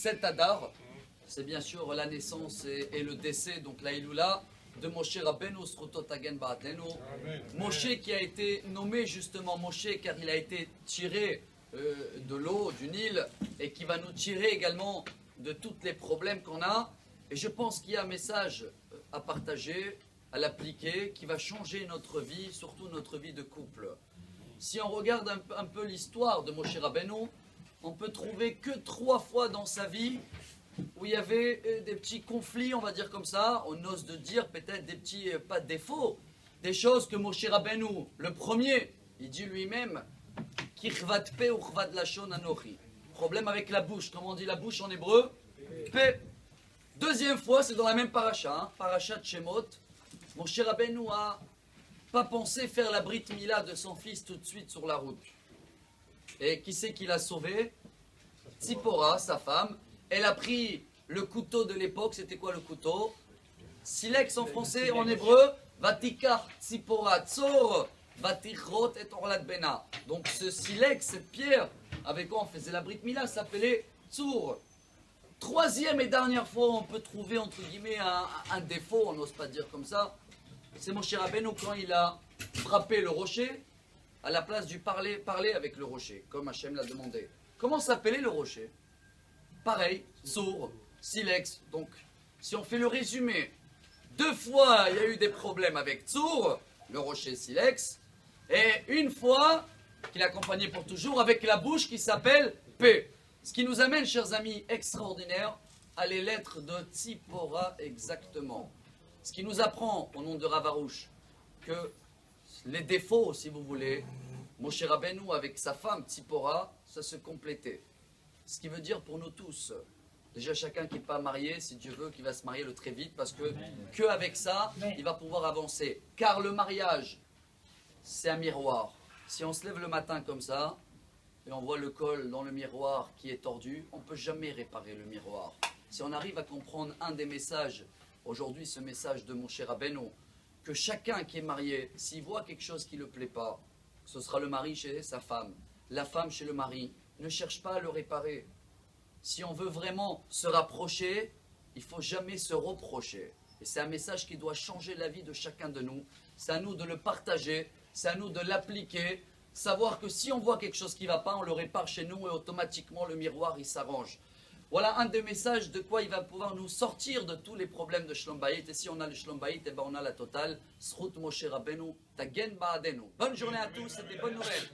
7 Adar, c'est bien sûr la naissance et le décès, donc la Iloula de Moshe Rabbeinu, Zchuto Tagen Ba'atenu. Moshe qui a été nommé justement Moshe car il a été tiré de l'eau, du Nil, et qui va nous tirer également de tous les problèmes qu'on a. Et je pense qu'il y a un message à partager, à l'appliquer, qui va changer notre vie, surtout notre vie de couple. Si on regarde un peu l'histoire de Moshe Rabbeinu, on peut trouver que 3 fois dans sa vie où il y avait des petits conflits, on va dire comme ça, on ose de dire peut-être des petits, pas de défauts, des choses que Moshe Rabbeinu, le premier, il dit lui-même, Kichvat pe uchvat lashon anochi. Problème avec la bouche, comment on dit la bouche en hébreu? Pe. Deuxième fois, c'est dans la même paracha, paracha de Shemot, Moshe Rabbeinu a pas pensé faire la Brit Mila de son fils tout de suite sur la route. Et qui c'est qui l'a sauvé? Tzipora, sa femme. Elle a pris le couteau de l'époque. C'était quoi le couteau? Silex en français, en hébreu. Vatikar Tzipora Tzor, Vatichrot et Orlat Bena. Donc ce silex, cette pierre, avec quoi on faisait la Brit Mila, s'appelait Tzur. Troisième et dernière fois, on peut trouver entre guillemets un défaut, on n'ose pas dire comme ça. C'est Moshe Rabbeinu quand il a frappé le rocher, à la place du parler avec le rocher, comme Hachem l'a demandé. Comment s'appelait le rocher? Pareil, sourd, silex. Donc, si on fait le résumé, 2 fois il y a eu des problèmes avec sourd, le rocher silex, et une fois qu'il accompagnait pour toujours avec la bouche qui s'appelle P. Ce qui nous amène, chers amis, extraordinaires, à les lettres de Tzipora exactement. Ce qui nous apprend, au nom de Rav Arush, que les défauts, si vous voulez, Moshe Rabbeinu avec sa femme Tzipora, ça se complétait. Ce qui veut dire pour nous tous, déjà chacun qui n'est pas marié, si Dieu veut, qui va se marier le très vite, parce que avec ça, il va pouvoir avancer. Car le mariage, c'est un miroir. Si on se lève le matin comme ça, et on voit le col dans le miroir qui est tordu, on ne peut jamais réparer le miroir. Si on arrive à comprendre un des messages, aujourd'hui ce message de Moshe Rabbeinu, que chacun qui est marié, s'il voit quelque chose qui ne le plaît pas, ce sera le mari chez sa femme, la femme chez le mari, ne cherche pas à le réparer. Si on veut vraiment se rapprocher, il ne faut jamais se reprocher. Et c'est un message qui doit changer la vie de chacun de nous. C'est à nous de le partager, c'est à nous de l'appliquer. Savoir que si on voit quelque chose qui ne va pas, on le répare chez nous et automatiquement le miroir il s'arrange. Voilà un des messages de quoi il va pouvoir nous sortir de tous les problèmes de Shlom Bayit. Et si on a le Shlom Bayit, eh ben on a la totale. Zchut Moshe Rabbeinu, Tagen Ba'adenu. Bonne journée à tous et des bonnes nouvelles.